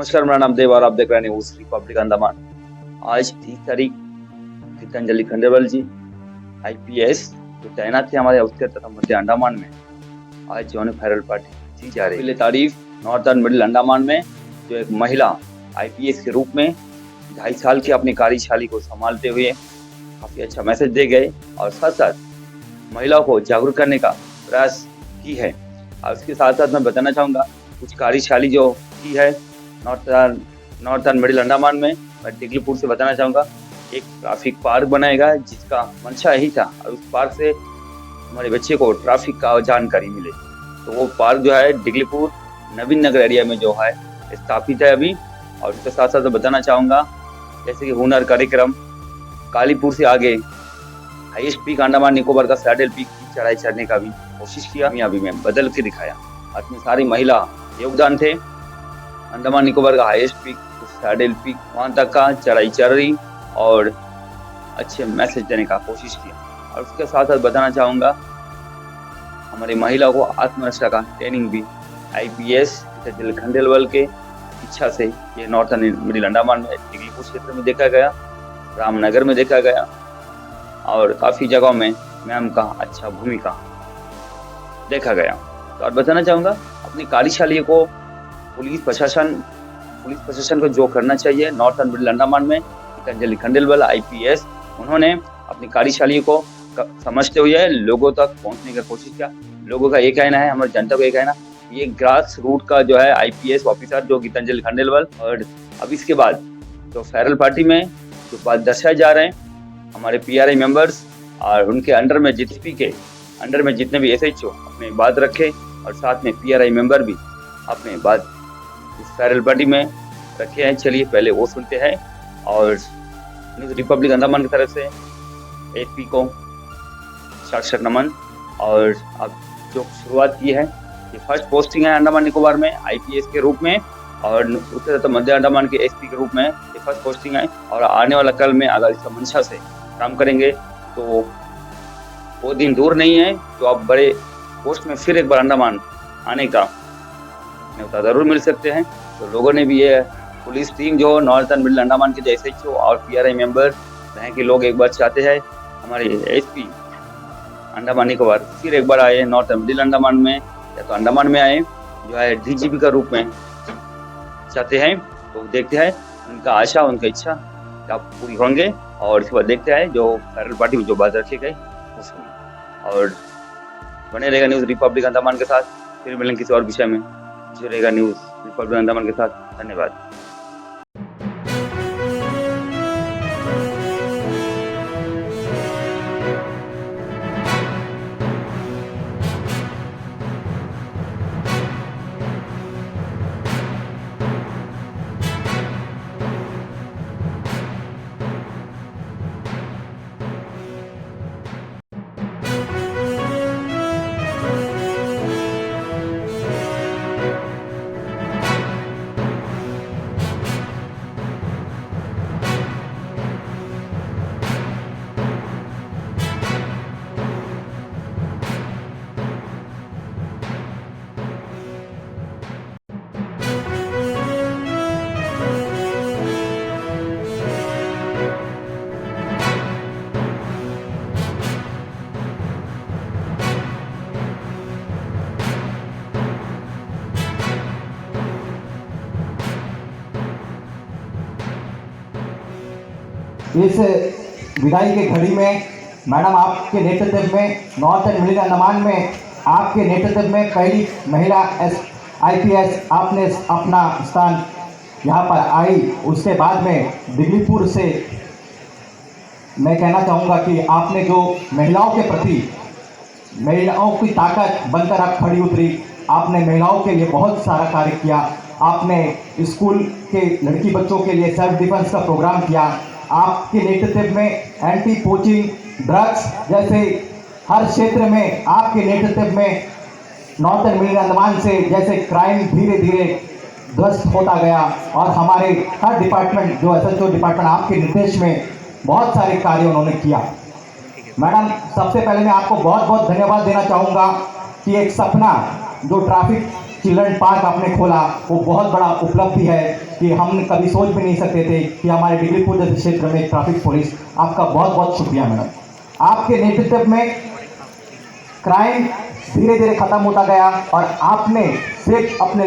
नमस्कार, मेरा नाम देव और आप देख रहे हैं न्यूज़ रिपब्लिक अंडमान। आज 30 तारीख गीतांजलि खंडेलवाल जी आईपीएस जो तैनात थे हमारे उत्तर तथा मध्य अंडमान में, आज जो है फेयरवेल पार्टी दी जा रही है। पहले तारीफ नॉर्थर्न मिडिल अंडमान में जो एक महिला आईपीएस के रूप में 2.5 साल की अपनी कार्यशैली को संभालते हुए काफी अच्छा मैसेज दे गए और साथ साथ महिलाओं को जागरूक करने का प्रयास की है। और उसके साथ साथ मैं बताना चाहूँगा कुछ कार्यशैली जो की है नॉर्थर्न मिडिल अंडमान में। मैं डिगलीपुर से बताना चाहूँगा एक ट्रैफिक पार्क बनाएगा जिसका मंशा यही था और उस पार्क से हमारे बच्चे को ट्रैफिक का जानकारी मिले। तो वो पार्क जो है डिगलीपुर नवीन नगर एरिया में जो है स्थापित है अभी। और उसके साथ साथ बताना चाहूँगा जैसे कि हुनर कार्यक्रम कालीपुर से आगे हाईएस्ट पीक अंडमान निकोबार का सैडल पीक की चढ़ाई चढ़ने का भी कोशिश किया, अभी मैं बदल के दिखाया। अपनी सारी महिला योगदान थे। अंडमान निकोबार का हाईएस्ट पीक सैडल पीक वहाँ तक का चढ़ाई चढ़ रही और अच्छे मैसेज देने का कोशिश किया। और उसके साथ साथ बताना चाहूँगा हमारी महिला को आत्मरक्षा का ट्रेनिंग भी आईपीएस गीतांजलि खंडेलवाल के इच्छा से ये नॉर्थर्न मिडिल अंडमान में डिगलीपुर क्षेत्र में देखा गया, रामनगर में देखा गया और काफ़ी जगहों में मैम का अच्छा भूमिका देखा गया। तो और बताना चाहूँगा अपनी कार्यशाली को पुलिस प्रशासन को जो करना चाहिए नॉर्थर्न मिडिल अंडमान में गीतांजलि खंडेलवाल आईपीएस उन्होंने अपनी कार्यशाली को समझते हुए लोगों तक पहुंचने की कोशिश किया। लोगों का ये कहना है, हमारी जनता का ये कहना, ये ग्रास रूट का जो है आईपीएस ऑफिसर जो गीतांजलि खंडेलवाल और अब इसके बाद जो फेयरवेल पार्टी में जो बात दर्शाए जा रहे हैं हमारे पीआरआई मेंबर्स और उनके अंडर में जीटीपी के अंडर में जितने भी एसएचओ अपने बात रखे और साथ में पीआरआई मेंबर भी अपने बात इस फेयरवेल पार्टी में रखे हैं। चलिए पहले वो सुनते हैं। और न्यूज़ रिपब्लिक अंडमान की तरफ से एसपी को साक्षर नमन। और अब जो शुरुआत की है ये फर्स्ट पोस्टिंग है अंडमान निकोबार में आईपीएस के रूप में और उत्तर तथा मध्य अंडमान के एसपी के रूप में ये फर्स्ट पोस्टिंग है। और आने वाला कल में अगर इस मंशा से काम करेंगे तो वो दिन दूर नहीं है तो आप बड़े पोस्ट में फिर एक बार अंडमान आने का न्योता जरूर मिल सकते हैं। तो लोगों ने भी ये पुलिस टीम जो नॉर्थर्न मिडिल अंडमान के जैसे और पीआरआई मेंबर रहे कि लोग एक बार चाहते हैं हमारे एसपी अंडमान निकोबार फिर एक बार आए नॉर्थर्न मिडिल अंडमान में या तो अंडमान में आए जो है डीजीपी का रूप में चाहते हैं। तो देखते हैं उनका आशा उनका इच्छा कब पूरी होंगे और इसके बाद देखते हैं जो फेयरवेल पार्टी में जो बात रखी गई उसमें। और बने रहेगा न्यूज़ रिपब्लिक अंडमान के साथ। फिर मिलेंगे किसी और विषय में जो रहेगा न्यूज़ रिपब्लिक अंडमान के साथ। धन्यवाद। इस विदाई के घड़ी में मैडम आपके नेतृत्व में नॉर्थर्न मिडिल अंडमान में आपके नेतृत्व में पहली महिला आईपीएस आपने अपना स्थान यहाँ पर आई। उसके बाद में डिगलीपुर से मैं कहना चाहूँगा कि आपने जो महिलाओं के प्रति महिलाओं की ताकत बनकर आप खड़ी उतरी। आपने महिलाओं के लिए बहुत सारा कार्य किया। आपने स्कूल के लड़की बच्चों के लिए सेल्फ डिफेंस का प्रोग्राम किया। आपके नेतृत्व में एंटी पोचिंग ड्रग्स जैसे हर क्षेत्र में आपके नेतृत्व में नॉर्थर्न मिडिल अंडमान से जैसे क्राइम धीरे धीरे ध्वस्त होता गया और हमारे हर डिपार्टमेंट जो एसएचओ डिपार्टमेंट आपके निर्देश में बहुत सारे कार्य उन्होंने किया। मैडम सबसे पहले मैं आपको बहुत बहुत धन्यवाद देना चाहूँगा कि एक सपना जो ट्रैफिक चिल्ड्रन पार्क आपने खोला, वो बहुत बड़ा उपलब्धि है कि हम कभी सोच भी नहीं सकते थे कि हमारे डिगलीपुर जैसे क्षेत्र में ट्रैफिक पुलिस। आपका बहुत बहुत शुक्रिया मैडम। आपके नेतृत्व में क्राइम धीरे धीरे खत्म होता गया और आपने सिर्फ अपने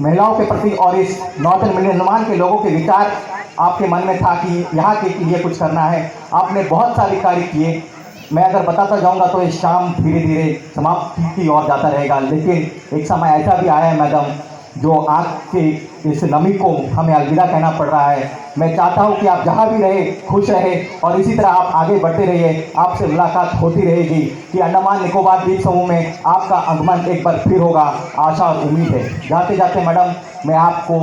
महिलाओं के प्रति और इस नॉर्थन मिलियन अंडमान के लोगों के विचार आपके मन में था कि यहाँ के लिए कुछ करना है। आपने बहुत सारे कार्य किए। मैं अगर बताता जाऊंगा तो इस शाम धीरे धीरे समाप्ति की ओर जाता रहेगा, लेकिन एक समय ऐसा भी आया है मैडम जो आपके इस नमी को हमें अलविदा कहना पड़ रहा है। मैं चाहता हूं कि आप जहां भी रहे खुश रहे और इसी तरह आप आगे बढ़ते रहिए। आपसे मुलाकात होती रहेगी कि अंडमान निकोबार द्वीप समूह में आपका आगमन एक बार फिर होगा, आशा और उम्मीद है। जाते जाते मैडम मैं आपको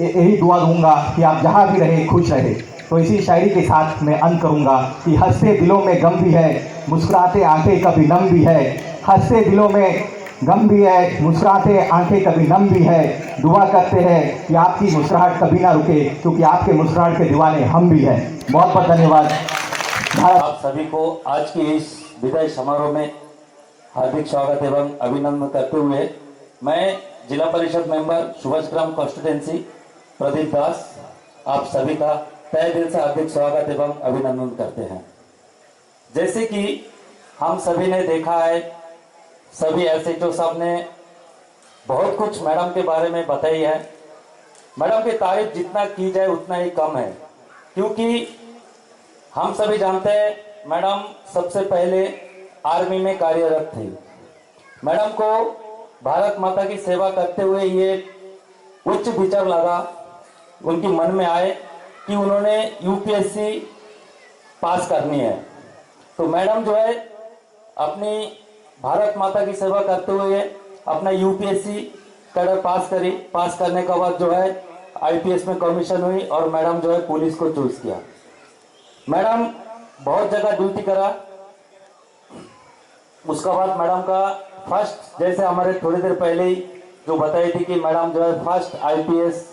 यही दुआ दूंगा कि आप जहां भी रहे खुश रहे। तो इसी शायरी के साथ मैं अंत करूंगा कि हंसते दिलों में गम भी है, मुस्कुराते आंखें कभी नम भी है। हंसते दिलों में गम भी है, मुस्कुराते आंखें कभी नम भी है। दुआ करते हैं कि आपकी मुस्कुराहट कभी ना रुके, क्योंकि आपके मुस्कुराहट के दीवाने हम भी हैं। बहुत बहुत धन्यवाद। आप सभी को आज की इस विदाई समारोह में हार्दिक स्वागत एवं अभिनंदन करते हुए मैं जिला परिषद मेंबर सुभाषग्राम कॉन्स्टिट्यूंसी प्रदीप दास आप सभी का तहे दिल से हार्दिक स्वागत एवं अभिनंदन करते हैं। जैसे कि हम सभी ने देखा है, सभी एसएचओ साहब ने बहुत कुछ मैडम के बारे में बताई है। मैडम की तारीफ जितना की जाए उतना ही कम है, क्योंकि हम सभी जानते हैं मैडम सबसे पहले आर्मी में कार्यरत थी। मैडम को भारत माता की सेवा करते हुए ये उच्च विचार लगा, उनकी मन में आए कि उन्होंने यूपीएससी पास करनी है। तो मैडम जो है अपनी भारत माता की सेवा करते हुए अपना यूपीएससी कैडर पास करी। पास करने के बाद जो है आईपीएस में कमीशन हुई और मैडम जो है पुलिस को चूज किया। मैडम बहुत जगह ड्यूटी करा। उसके बाद मैडम का फर्स्ट, जैसे हमारे थोड़ी देर पहले ही जो बताई थी कि मैडम जो है फर्स्ट आईपीएस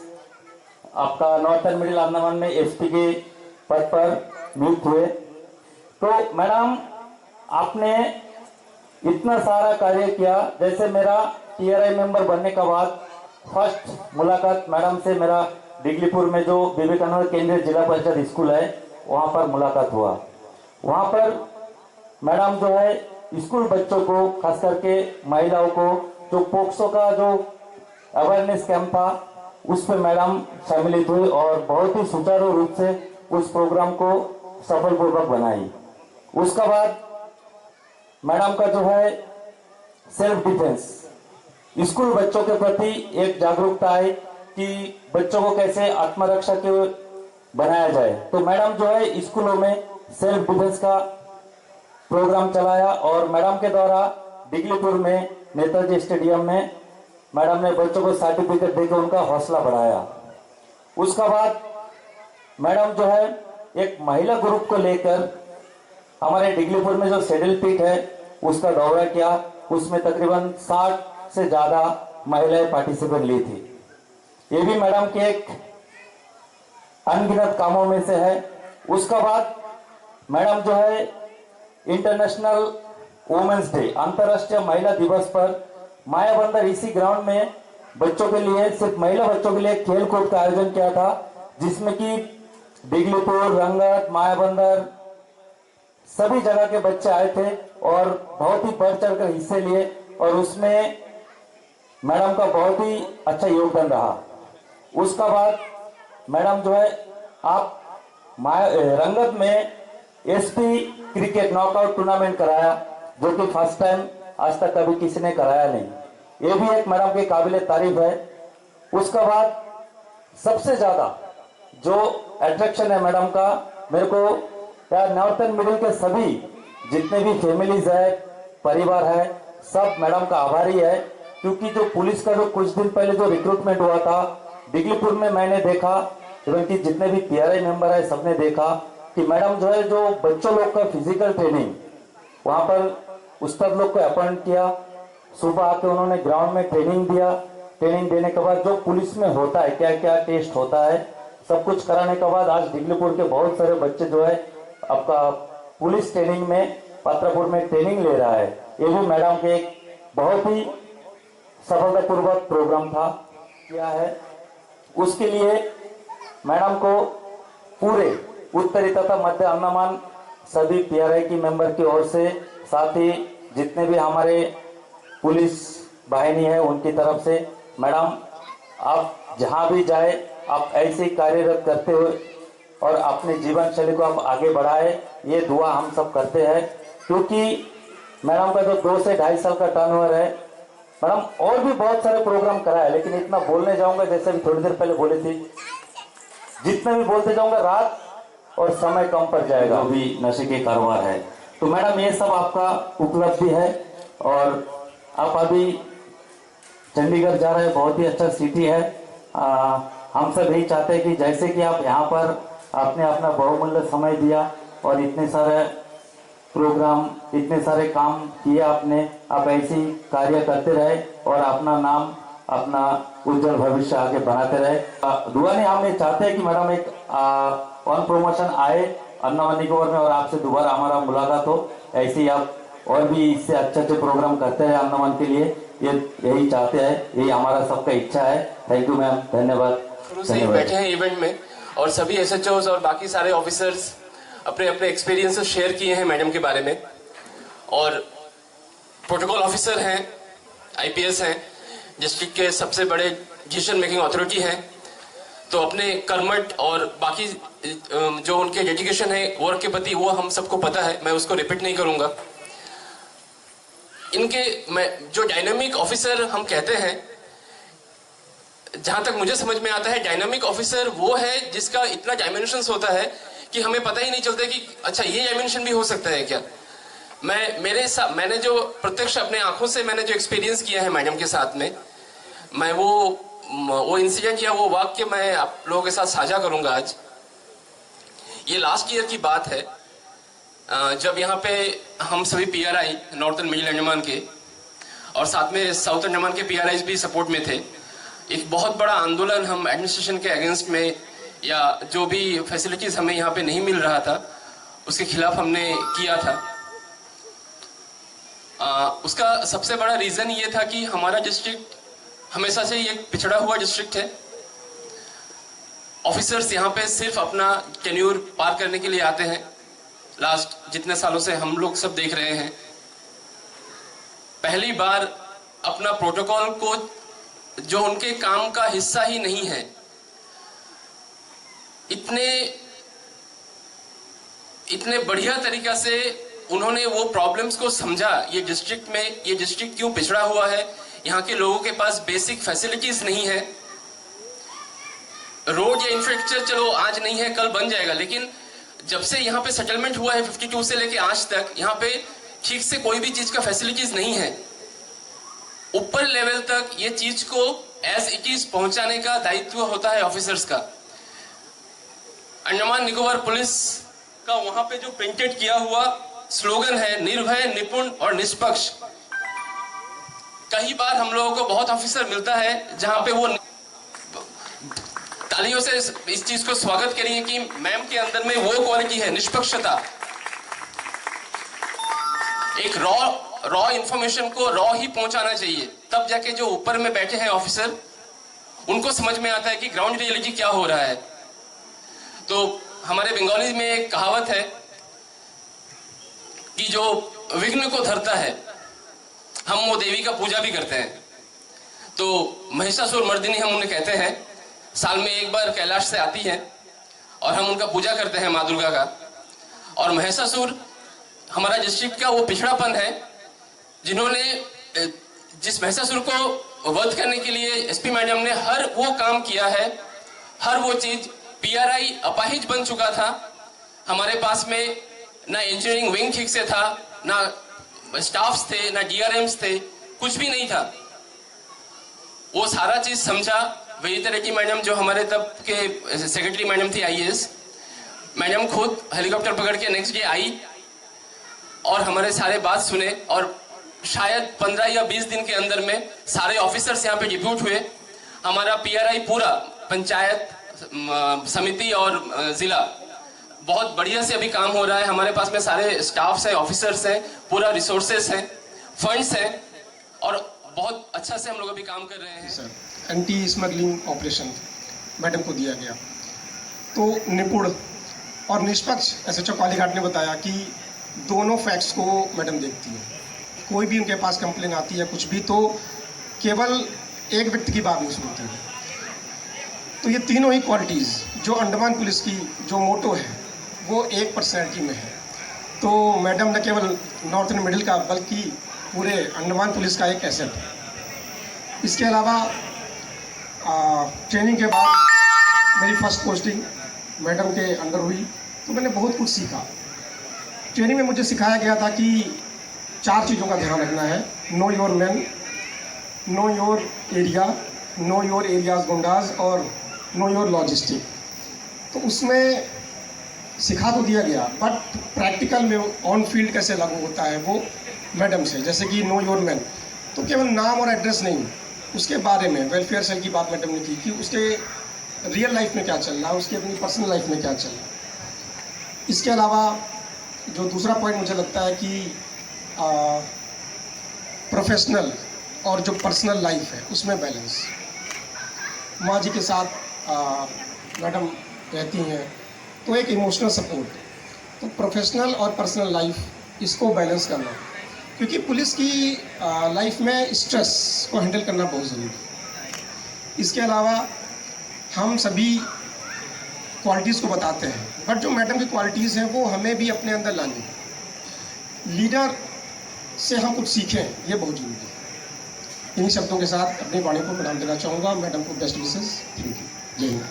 आपका नॉर्थन मिडिल अंडमान में एसपी के पद पर नियुक्त हुए। तो मैडम आपने इतना सारा कार्य किया। जैसे मेरा टीआरआई मेंबर बनने के बाद फर्स्ट मुलाकात मैडम से मेरा डिगलीपुर में जो विवेकानंद केंद्रीय जिला परिषद स्कूल है वहां पर मुलाकात हुआ। वहां पर मैडम जो है स्कूल बच्चों को, खास करके महिलाओं को, जो पोक्सो का जो अवेयरनेस कैंप था उस पर मैडम सम्मिलित हुई और बहुत ही सुचारू रूप से उस प्रोग्राम को सफलपूर्वक बनाई। उसके बाद मैडम का जो है सेल्फ डिफेंस, स्कूल बच्चों के प्रति एक जागरूकता है कि बच्चों को कैसे आत्मरक्षा के बनाया जाए। तो मैडम जो है स्कूलों में सेल्फ डिफेंस का प्रोग्राम चलाया और मैडम के द्वारा डिगलीपुर में नेताजी स्टेडियम में मैडम ने बच्चों को सर्टिफिकेट देकर उनका हौसला बढ़ाया। उसके बाद मैडम जो है एक महिला ग्रुप को लेकर हमारे डिगलीपुर में जो शेड्यूल पीठ है उसका दौरा किया। उसमें तकरीबन 60 से ज्यादा महिलाएं पार्टिसिपेट ली थी। ये भी मैडम के एक अनगिनत कामों में से है। उसके बाद मैडम जो है इंटरनेशनल वुमेन्स डे, अंतर्राष्ट्रीय महिला दिवस पर मायाबंदर इसी ग्राउंड में बच्चों के लिए, सिर्फ महिला बच्चों के लिए खेल कूद का आयोजन किया था, जिसमें कि डिगलीपुर, रंगत, मायाबंदर सभी जगह के बच्चे आए थे और बहुत ही बढ़ चढ़कर हिस्से लिए और उसमें मैडम का बहुत ही अच्छा योगदान रहा। उसका बाद मैडम जो है आप रंगत में एसपी क्रिकेट नॉकआउट टूर्नामेंट कराया, जो कि फर्स्ट टाइम आज तक कभी किसी ने कराया नहीं। ये भी एक मैडम की काबिले तारीफ है। उसके बाद सबसे ज्यादा जो अट्रैक्शन है मैडम का, मेरे को यार नॉर्थन मिडिल के सभी जितने भी फैमिलीज है, परिवार है, सब मैडम का आभारी है। क्योंकि जो पुलिस का जो कुछ दिन पहले जो रिक्रूटमेंट हुआ था डिगलीपुर में, मैंने देखा एवं कि जितने भी पीआरआई मेंबर है सबने देखा कि मैडम जो है जो बच्चों लोग का फिजिकल ट्रेनिंग वहां पर उस्ताद लोग को अपॉइंट किया। सुबह आके उन्होंने ग्राउंड में ट्रेनिंग दिया। ट्रेनिंग देने के बाद जो पुलिस में होता है, क्या क्या टेस्ट होता है, सब कुछ कराने के बाद आज डिगलीपुर के बहुत सारे बच्चे जो है आपका पुलिस ट्रेनिंग में पात्रापुर में ट्रेनिंग ले रहा है। ये भी मैडम के एक बहुत ही सफलतापूर्वक प्रोग्राम था किया है। उसके लिए मैडम को पूरे उत्तरी तथा मध्य अंडमान सभी पीआरआई की मेंबर की ओर से, साथ ही जितने भी हमारे पुलिस बाहिनी है उनकी तरफ से, मैडम आप जहां भी जाए आप ऐसे ही कार्यरत करते हुए और अपने जीवन शैली को आप आगे बढ़ाए, ये दुआ हम सब करते हैं। क्योंकि मैडम का जो 2 से 2.5 साल का टर्नओवर है, मैडम और भी बहुत सारे प्रोग्राम कराए, लेकिन इतना बोलने जाऊंगा जैसे भी थोड़ी देर पहले बोली थी, जितना भी बोलते जाऊंगा रात और समय कम पड़ जाएगा, अभी नशे के कारोबार है। तो मैडम ये सब आपका उपलब्धि है और आप अभी चंडीगढ़ जा रहे हैं, बहुत ही अच्छा सिटी है। हम सब यही चाहते हैं कि जैसे कि आप यहाँ पर आपने अपना बहुमूल्य समय दिया और इतने सारे प्रोग्राम, इतने सारे काम किए आपने, आप ऐसे ही कार्य करते रहे और अपना नाम, अपना उज्जवल भविष्य आगे बनाते रहे। दुआ नहीं, हम ये चाहते हैं कि मैडम एक ऑन प्रमोशन आए अंडमान निकोबार में और आपसे दोबारा हमारा मुलाकात हो, ऐसे ही आप और भी इससे अच्छे अच्छे प्रोग्राम करते हैं अंडमान के लिए, ये यही चाहते हैं, यही हमारा सबका इच्छा है। थैंक यू मैम, धन्यवाद। शुरू से ही बैठे हैं इवेंट में और सभी एसएचओज और बाकी सारे ऑफिसर्स अपने अपने एक्सपीरियंसेस शेयर किए हैं मैडम के बारे में। और प्रोटोकॉल ऑफिसर हैं, आईपीएस हैं, डिस्ट्रिक्ट के सबसे बड़े डिसीजन मेकिंग अथॉरिटी हैं, तो अपने कर्मठ और बाकी जो उनके डेडिकेशन है वर्क के प्रति वो हम सबको पता है, मैं उसको रिपीट नहीं करूंगा। इनके जो डायनामिक ऑफिसर हम कहते हैं, जहां तक मुझे समझ में आता है डायनामिक ऑफिसर वो है जिसका इतना डायमेंशंस होता है कि हमें पता ही नहीं चलता कि अच्छा ये डायमेंशन भी हो सकता है क्या। मैंने जो प्रत्यक्ष अपने आंखों से मैंने जो एक्सपीरियंस किया है मैडम के साथ में, मैं वो इंसिडेंट या वो वाक्य मैं आप लोगों के साथ साझा करूंगा आज। ये लास्ट ईयर की बात है, जब यहाँ पे हम सभी पीआरआई नॉर्थर्न मिडिल अंडमान के और साथ में साउथ अंडमान के पीआरआई भी सपोर्ट में थे, एक बहुत बड़ा आंदोलन हम एडमिनिस्ट्रेशन के अगेंस्ट में या जो भी फैसिलिटीज हमें यहाँ पे नहीं मिल रहा था उसके खिलाफ हमने किया था। उसका सबसे बड़ा रीजन ये था कि हमारा डिस्ट्रिक्ट हमेशा से ही एक पिछड़ा हुआ डिस्ट्रिक्ट है। ऑफिसर्स यहाँ पे सिर्फ अपना टेन्यूर पार करने के लिए आते हैं, लास्ट जितने सालों से हम लोग सब देख रहे हैं। पहली बार अपना प्रोटोकॉल को जो उनके काम का हिस्सा ही नहीं है, इतने बढ़िया तरीका से उन्होंने वो प्रॉब्लम्स को समझा। ये डिस्ट्रिक्ट में ये डिस्ट्रिक्ट क्यों पिछड़ा हुआ है, यहाँ के लोगों के पास बेसिक फैसिलिटीज नहीं है। रोड या इंफ्रास्ट्रक्चर चलो आज नहीं है कल बन जाएगा, लेकिन जब से यहाँ पे सेटलमेंट हुआ है 52 से लेके आज तक यहाँ पे ठीक से कोई भी चीज का फैसिलिटीज नहीं है। ऊपर लेवल तक ये चीज को एज इट इज पहुंचाने का दायित्व होता है ऑफिसर्स का। अंडमान निकोबार पुलिस का वहां पे जो प्रिंटेड किया हुआ स्लोगन है निर्भय, निपुण और निष्पक्ष। कई बार हम लोगों को बहुत ऑफिसर मिलता है जहां पे वो तालियों से इस चीज को स्वागत करिए कि मैम के अंदर में वो क्वालिटी है, निष्पक्षता। एक रॉ इंफॉर्मेशन को रॉ ही पहुंचाना चाहिए, तब जाके जो ऊपर में बैठे हैं ऑफिसर उनको समझ में आता है कि ग्राउंड रियलिटी क्या हो रहा है। तो हमारे बंगाली में एक कहावत है कि जो विघ्न को धरता है हम वो देवी का पूजा भी करते हैं। तो महिषासुर मर्दिनी हम उन्हें कहते हैं, साल में एक बार कैलाश से आती है और हम उनका पूजा करते हैं माँ दुर्गा का। और महिषासुर हमारा डिस्ट्रिक्ट का वो पिछड़ापन है जिन्होंने जिस महिषासुर को वध करने के लिए एसपी मैडम ने हर वो काम किया है, हर वो चीज। पीआरआई अपाहिज बन चुका था, हमारे पास में ना इंजीनियरिंग विंग ठीक से था, ना स्टाफ्स थे, ना डीआरएम्स थे, कुछ भी नहीं था। वो सारा चीज समझा वेदिता रेड्डी मैडम जो हमारे तब के सेक्रेटरी मैडम थी आईएएस मैडम, खुद हेलीकॉप्टर पकड़ के नेक्स्ट डे आई और हमारे सारे बात सुने और शायद 15 या 20 दिन के अंदर में सारे ऑफिसर्स यहाँ पे डिप्यूट हुए। हमारा पीआरआई पूरा पंचायत समिति और जिला बहुत बढ़िया से अभी काम हो रहा है। हमारे पास में सारे स्टाफ्स हैं, ऑफिसर्स हैं, पूरा रिसोर्सेस हैं, फंड्स हैं और बहुत अच्छा से हम लोग अभी काम कर रहे हैं। Sir, anti smuggling operation madam को दिया गया, तो निपुण और निष्पक्ष एसएचओ कालीघाट ने बताया कि दोनों फैक्ट्स को मैडम देखती है। कोई भी उनके पास कंप्लेन आती है कुछ भी, तो केवल एक व्यक्ति की बात नहीं सुनती है। तो ये तीनों ही क्वालिटीज़ जो अंडमान पुलिस की जो मोटो है वो एक पर्सनैलिटी में है। तो मैडम न केवल नॉर्थन मिडिल का बल्कि पूरे अंडमान पुलिस का एक एसेट है। इसके अलावा ट्रेनिंग के बाद मेरी फर्स्ट पोस्टिंग मैडम के अंडर हुई, तो मैंने बहुत कुछ सीखा। ट्रेनिंग में मुझे सिखाया गया था कि 4 चीज़ों का ध्यान रखना है: know your man, know your area, know your areas goondas और नो योर लॉजिस्टिक। तो उसमें सिखा तो दिया गया, बट प्रैक्टिकल में ऑन फील्ड कैसे लागू होता है वो मैडम से। जैसे कि नो योर मैन, तो केवल नाम और एड्रेस नहीं, उसके बारे में वेलफेयर सेल की बात मैडम ने की कि उसके रियल लाइफ में क्या चल रहा है, उसकी अपनी पर्सनल लाइफ में क्या चल रहा है। इसके अलावा जो दूसरा पॉइंट मुझे लगता है कि प्रोफेशनल और जो पर्सनल लाइफ है उसमें बैलेंस। माँ जी के साथ मैडम रहती हैं, तो एक इमोशनल सपोर्ट, तो प्रोफेशनल और पर्सनल लाइफ इसको बैलेंस करना, क्योंकि पुलिस की लाइफ में स्ट्रेस को हैंडल करना बहुत ज़रूरी है। इसके अलावा हम सभी क्वालिटीज़ को बताते हैं, बट जो मैडम की क्वालिटीज़ हैं वो हमें भी अपने अंदर लानी है। लीडर से हम कुछ सीखें, ये बहुत ज़रूरी है। इन्हीं शब्दों के साथ अपनी वाणी को प्रणाम देना चाहूँगा। मैडम को बेस्ट विशेस। Thank you. जय हिंद।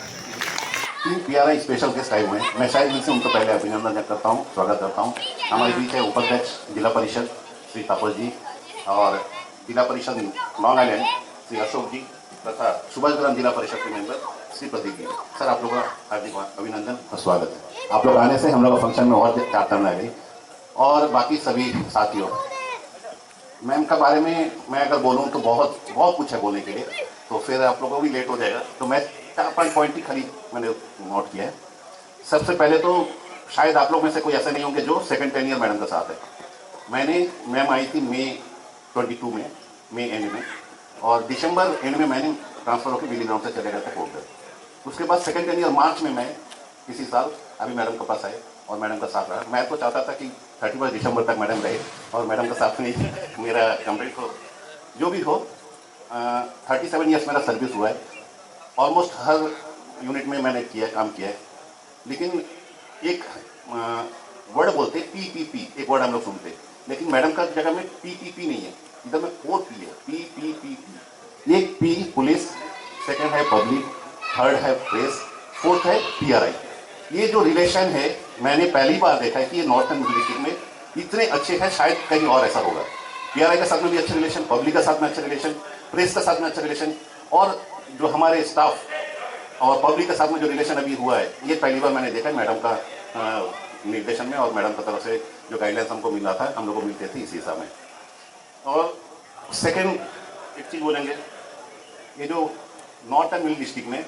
3 PRI स्पेशल गेस्ट आए हुए हैं। मैं शायद दिल से उनको पहले अभिनंदन व्यक्त करता हूँ, स्वागत करता हूँ। हमारे बीच है उपाध्यक्ष जिला परिषद श्री तापस जी और जिला परिषद लॉन्ग आइलैंड श्री अशोक जी तथा सुभाषग्राम जिला परिषद के मेंबर श्री प्रदीप जी। सर, आप लोगों का हार्दिक अभिनंदन और स्वागत है। आप लोग आने से हम लोग का फंक्शन में और चार टर्न आ गई। और बाकी सभी साथियों, मैम का बारे में मैं अगर बोलूँ तो बहुत कुछ है बोलने के लिए, तो फिर आप लोगों को भी लेट हो जाएगा। तो मैं 4 पॉइंट ही खाली मैंने नोट किया है। सबसे पहले तो शायद आप लोग में से कोई ऐसे नहीं होंगे जो सेकंड टेनियर मैडम का साथ है। मैम आई थी मई 22 में, मई एंड में, और दिसंबर एंड में मैंने ट्रांसफर होकर बिली ग्राउंड से चले गए थे कोर्ट। उसके बाद सेकंड टेनियर मार्च में मैं इसी साल अभी मैडम के पास आए और मैडम का साथ रहा। मैं तो चाहता था कि 31 दिसंबर तक मैडम रहे और मैडम का साथ नहीं मेरा कंप्लीट हो, जो भी हो। 37 ईयर्स मेरा सर्विस हुआ है, ऑलमोस्ट हर यूनिट में मैंने काम किया है। लेकिन एक वर्ड बोलते PPP, एक वर्ड हम लोग सुनते, लेकिन मैडम का जगह में PPP नहीं है, इधर में 4 P है, PPP। एक P पुलिस, सेकंड है पब्लिक, थर्ड है प्रेस, फोर्थ है PRI। ये जो रिलेशन है मैंने पहली बार देखा है कि ये नॉर्थन डिस्ट्रिक्ट में इतने अच्छे हैं, शायद कहीं और ऐसा होगा। PRI के साथ में भी अच्छे रिलेशन, पब्लिक के साथ में अच्छे रिलेशन, प्रेस के साथ में अच्छे रिलेशन, और जो हमारे स्टाफ और पब्लिक के साथ में जो रिलेशन अभी हुआ है, ये पहली बार मैंने देखा है मैडम का निर्देशन में। और मैडम की तरफ से जो गाइडलाइंस हमको मिल रहा था, हम लोग को मिलते थे इसी हिसाब में। और सेकेंड एक चीज़ बोलेंगे, ये जो नॉर्थ एंड मिडिल डिस्ट्रिक्ट में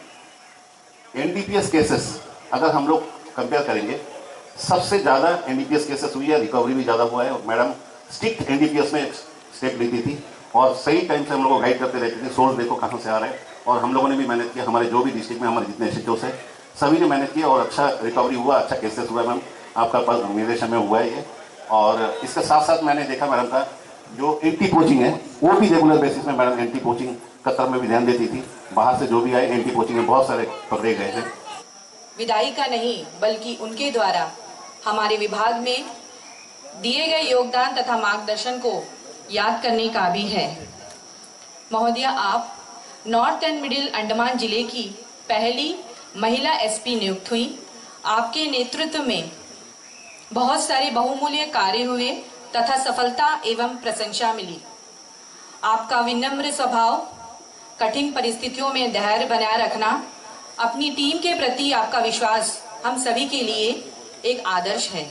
NDPS केसेस अगर हम लोग कंपेयर करेंगे, सबसे ज़्यादा NDPS केसेस हुई है, रिकवरी भी ज़्यादा हुआ है। और मैडम स्ट्रिक्ट NDPS में स्टेप लेती थी और सही टाइम से हम लोग को गाइड करते रहते थे, सोर्स देखो कहाँ से आ रहा है। और हम लोगों ने भी मेहनत किया, हमारे जो भी डिस्ट्रिक्ट में हमारे जितने एसएचओ है सभी ने मेहनत की और अच्छा रिकवरी हुआ, अच्छा केसेस हुआ। मैम आपका निर्देशन में हुआ है ये। और इसके साथ साथ मैंने देखा मैडम का जो एंटी पोचिंग है वो भी रेगुलर बेसिस में मैडम एंटी पोचिंग का तरफ में भी ध्यान देती थी। बाहर से जो भी आए एंटी पोचिंग में बहुत सारे पकड़े गए हैं। विदाई का नहीं बल्कि उनके द्वारा हमारे विभाग में दिए गए योगदान तथा मार्गदर्शन को याद करने का भी है। महोदय, आप नॉर्थ एंड मिडिल अंडमान जिले की पहली महिला SP नियुक्त हुई। आपके नेतृत्व में बहुत सारे बहुमूल्य कार्य हुए तथा सफलता एवं प्रशंसा मिली। आपका विनम्र स्वभाव, कठिन परिस्थितियों में धैर्य बनाए रखना, अपनी टीम के प्रति आपका विश्वास हम सभी के लिए एक आदर्श है।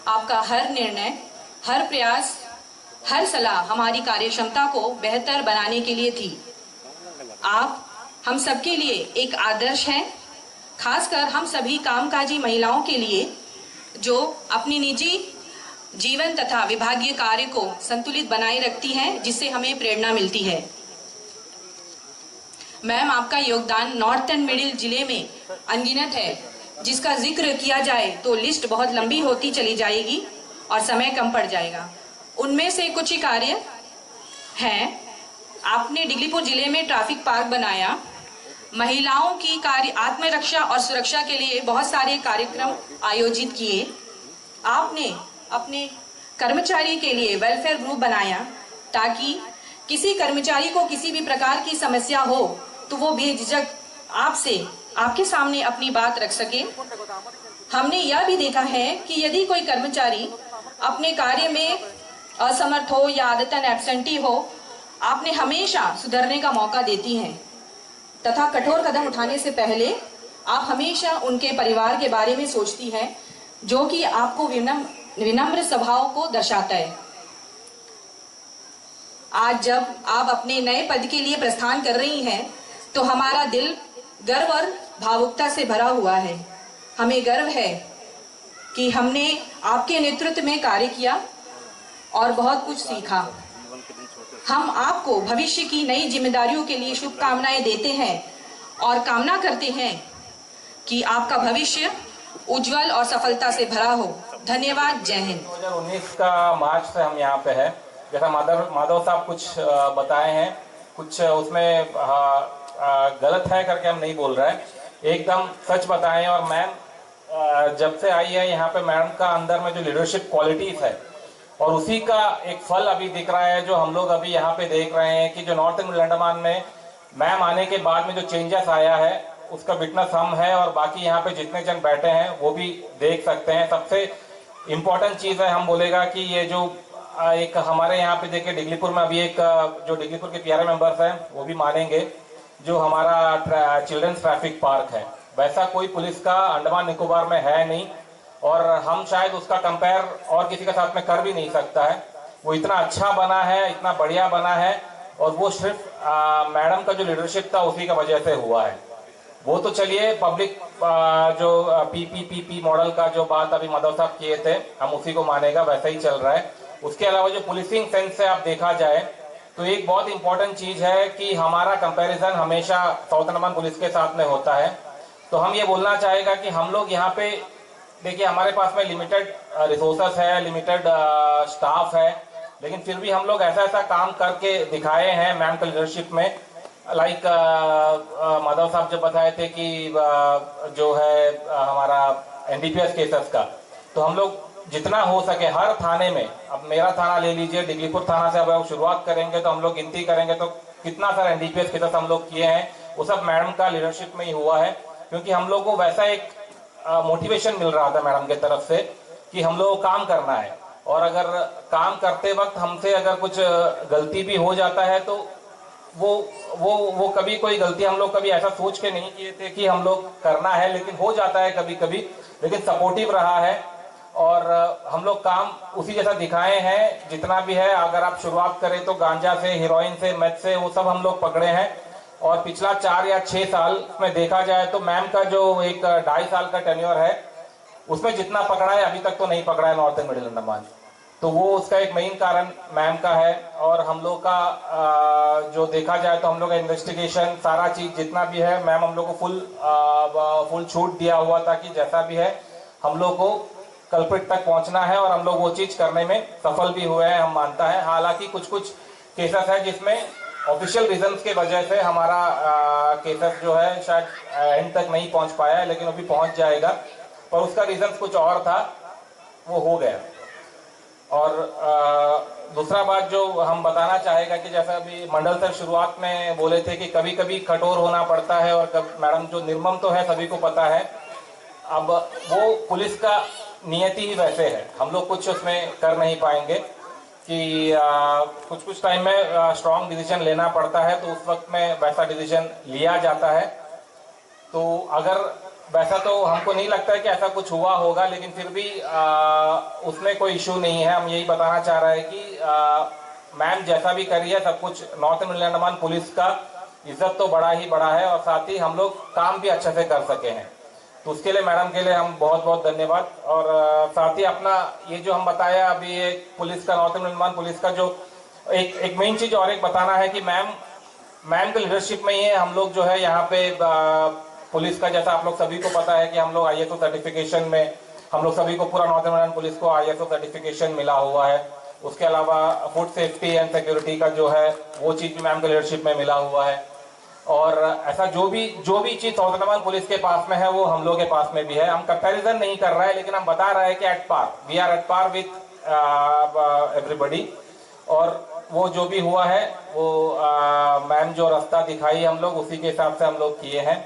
आपका हर निर्णय, हर प्रयास, हर सलाह हमारी कार्यक्षमता को बेहतर बनाने के लिए थी। आप हम सबके लिए एक आदर्श हैं, खासकर हम सभी कामकाजी महिलाओं के लिए जो अपनी निजी जीवन तथा विभागीय कार्य को संतुलित बनाए रखती हैं, जिससे हमें प्रेरणा मिलती है। मैम, आपका योगदान नॉर्थ एंड मिडिल जिले में अनगिनत है, जिसका जिक्र किया जाए तो लिस्ट बहुत लंबी होती चली जाएगी और समय कम पड़ जाएगा। उनमें से कुछ ही कार्य हैं। आपने डिगलीपुर जिले में ट्रैफिक पार्क बनाया, महिलाओं की कार्य आत्मरक्षा और सुरक्षा के लिए बहुत सारे कार्यक्रम आयोजित किए। आपने अपने कर्मचारी के लिए वेलफेयर ग्रुप बनाया, ताकि किसी कर्मचारी को किसी भी प्रकार की समस्या हो तो वो बेझिझक आपसे आपके सामने अपनी बात रख सके। हमने यह भी देखा है कि यदि कोई कर्मचारी अपने कार्य में असमर्थ हो या आदतन एब्सेंटी हो, आपने हमेशा सुधरने का मौका देती हैं तथा कठोर कदम उठाने से पहले आप हमेशा उनके परिवार के बारे में सोचती हैं, जो कि आपको विनम्र स्वभाव को दर्शाता है। आज जब आप अपने नए पद के लिए प्रस्थान कर रही हैं, तो हमारा दिल गर्व और भावुकता से भरा हुआ है। हमें गर्व है कि हमने आपके नेतृत्व में कार्य किया और बहुत कुछ सीखा। हम आपको भविष्य की नई जिम्मेदारियों के लिए शुभकामनाएं देते हैं और कामना करते हैं कि आपका भविष्य उज्जवल और सफलता से भरा हो। धन्यवाद। जय हिंद। 2019 का मार्च से हम यहाँ पे है। जैसा माधव साहब कुछ बताए हैं, कुछ उसमें गलत है करके हम नहीं बोल रहे हैं, एकदम सच बताएं। और मैम जब से आई है यहाँ पे, मैम का अंदर में जो लीडरशिप क्वालिटीज है और उसी का एक फल अभी दिख रहा है, जो हम लोग अभी यहाँ पे देख रहे हैं कि जो नॉर्थ एंड मिडिल अंडमान में मैम आने के बाद में जो चेंजेस आया है, उसका विटनेस हम है और बाकी यहाँ पे जितने जन बैठे हैं वो भी देख सकते हैं। सबसे इम्पोर्टेंट चीज़ है, हम बोलेगा कि ये जो एक हमारे यहाँ पे देखिए डिगलीपुर में अभी एक जो डिगलीपुर के प्यारे मेंबर्स हैं वो भी मानेंगे, जो हमारा चिल्ड्रंस ट्रैफिक पार्क है, वैसा कोई पुलिस का अंडमान निकोबार में है नहीं और हम शायद उसका कंपेयर और किसी के साथ में कर भी नहीं सकता है। वो इतना अच्छा बना है, इतना बढ़िया बना है और वो सिर्फ मैडम का जो लीडरशिप था उसी का वजह से हुआ है। वो तो चलिए पब्लिक जो पीपीपी मॉडल का जो बात अभी माधव साहब किए थे, हम उसी को मानेगा, वैसा ही चल रहा है। उसके अलावा जो पुलिसिंग सेंस से आप देखा जाए तो एक बहुत इंपॉर्टेंट चीज है कि हमारा कंपैरिजन हमेशा साउथ अंडमान पुलिस के साथ में होता है। तो हम ये बोलना चाहेगा कि हम लोग यहाँ पे देखिए, हमारे पास में लिमिटेड रिसोर्सेस है, लिमिटेड स्टाफ है, लेकिन फिर भी हम लोग ऐसा ऐसा काम करके दिखाए हैं मैम के लीडरशिप में। लाइक माधव साहब जो बताए थे कि जो है हमारा एनडीपीएस केसेस का, तो हम लोग जितना हो सके हर थाने में, अब मेरा थाना ले लीजिए, डिगलीपुर थाना से अब शुरुआत करेंगे तो हम लोग गिनती करेंगे तो कितना सारा एनडीपीएस केसेस हम लोग किए हैं, वो सब मैडम का लीडरशिप में ही हुआ है। क्योंकि हम लोग को वैसा एक मोटिवेशन मिल रहा था मैडम के तरफ से कि हम लोग को काम करना है, और अगर काम करते वक्त हमसे अगर कुछ गलती भी हो जाता है तो वो कभी कोई गलती हम लोग कभी ऐसा सोच के नहीं किए थे कि हम लोग करना है, लेकिन हो जाता है कभी कभी, लेकिन सपोर्टिव रहा है और हम लोग काम उसी जैसा दिखाए हैं जितना भी है। अगर आप शुरुआत करें तो गांजा से, हीरोइन से, मैथ से, वो सब हम लोग पकड़े हैं। और पिछला 4 या 6 साल में देखा जाए तो मैम का जो एक 2.5 साल का टेन्योर है, उसमें जितना पकड़ा है अभी तक तो नहीं पकड़ा है नॉर्थ एंड मिडिल अंडमान, तो वो उसका एक मेन कारण मैम का है। और हम लोग का जो देखा जाए तो हम लोग का इन्वेस्टिगेशन सारा चीज जितना भी है, मैम हम लोग को फुल छूट दिया हुआ था कि जैसा भी है हम लोग को कल्प्रिट तक पहुंचना है, और हम लोग वो चीज करने में सफल भी हुए हैं, हम मानता है। हालांकि कुछ केसेस है जिसमें ऑफिशियल रीजंस के वजह से हमारा केसेस जो है शायद एंड तक नहीं पहुंच पाया है, लेकिन अभी पहुंच जाएगा, पर उसका रीजन कुछ और था, वो हो गया। और दूसरा बात जो हम बताना चाहेगा कि जैसा अभी मंडल सर शुरुआत में बोले थे कि कभी कभी कठोर होना पड़ता है, और मैडम जो निर्मम तो है सभी को पता है, अब वो पुलिस का नियति ही वैसे है, हम लोग कुछ उसमें कर नहीं पाएंगे कि कुछ टाइम में स्ट्रॉन्ग डिसीजन लेना पड़ता है, तो उस वक्त में वैसा डिसीजन लिया जाता है। तो अगर वैसा तो हमको नहीं लगता है कि ऐसा कुछ हुआ होगा, लेकिन फिर भी उसमें कोई इशू नहीं है। हम यही बताना चाह रहे हैं कि मैम जैसा भी करी है सब कुछ north and middle Andaman police का इज्जत तो बड़ा ही बड़ा है, और साथ ही हम लोग काम भी अच्छे से कर सके हैं। तो उसके लिए मैडम के लिए हम बहुत बहुत धन्यवाद। और साथ ही अपना ये जो हम बताया अभी एक पुलिस का, नॉर्थ निर्माण पुलिस का जो एक मेन चीज और एक बताना है कि मैम के लीडरशिप में ही है हम लोग जो है यहाँ पे पुलिस का, जैसा आप लोग सभी को पता है कि हम लोग ISO सर्टिफिकेशन में, हम लोग सभी को पूरा नॉर्थ निर्माण पुलिस को ISO सर्टिफिकेशन मिला हुआ है। उसके अलावा फूड सेफ्टी एंड सिक्योरिटी का जो है वो चीज भी मैम के लीडरशिप में मिला हुआ है। और ऐसा जो भी चीज नॉर्थ निर्माण पुलिस के पास में है वो हम लोग के पास में भी है। हम कंपैरिजन नहीं कर रहे हैं, लेकिन हम बता रहे हैं कि at par, we are at par with everybody. और वो जो भी हुआ है वो मैम जो रास्ता दिखाई हम लोग उसी के हिसाब से हम लोग किए हैं।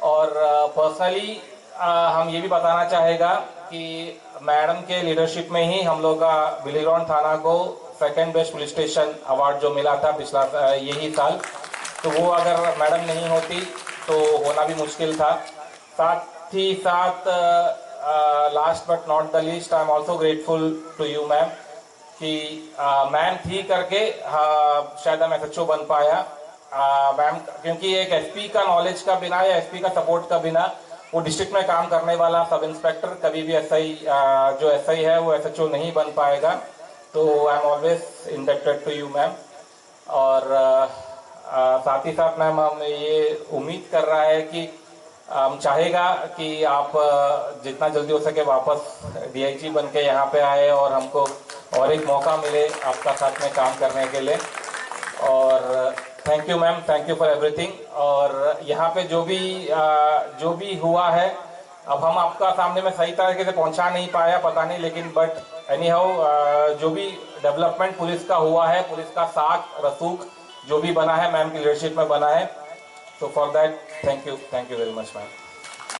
और पर्सनली हम ये भी बताना चाहेगा कि मैडम के लीडरशिप में ही हम लोग का बिलीग्राउंड थाना को second best police station award जो मिला था पिछला यही साल, तो वो अगर मैडम नहीं होती तो होना भी मुश्किल था। साथ ही साथ last but not the least, I am also grateful to you ma'am कि मैम थी करके शायद हम SHO बन पाया मैम, क्योंकि एक SP का नॉलेज का बिना या SP का सपोर्ट का बिना वो डिस्ट्रिक्ट में काम करने वाला सब इंस्पेक्टर कभी भी जो SI है वो SHO नहीं बन पाएगा। तो I am always inducted to you ma'am. और साथ ही साथ मैम हम ये उम्मीद कर रहा है कि हम चाहेगा कि आप जितना जल्दी हो सके वापस DIG बन के यहाँ पे आए और हमको और एक मौका मिले आपका साथ में काम करने के लिए। और thank you ma'am, thank you for everything. और यहाँ पे जो भी हुआ है अब हम आपका सामने में सही तरीके से पहुँचा नहीं पाया, पता नहीं, लेकिन बट एनी हाउ जो भी डेवलपमेंट पुलिस का हुआ है, पुलिस का साख रसूख जो भी बना है मैम की लीडरशिप में बना है। So for that, thank you very much, ma'am.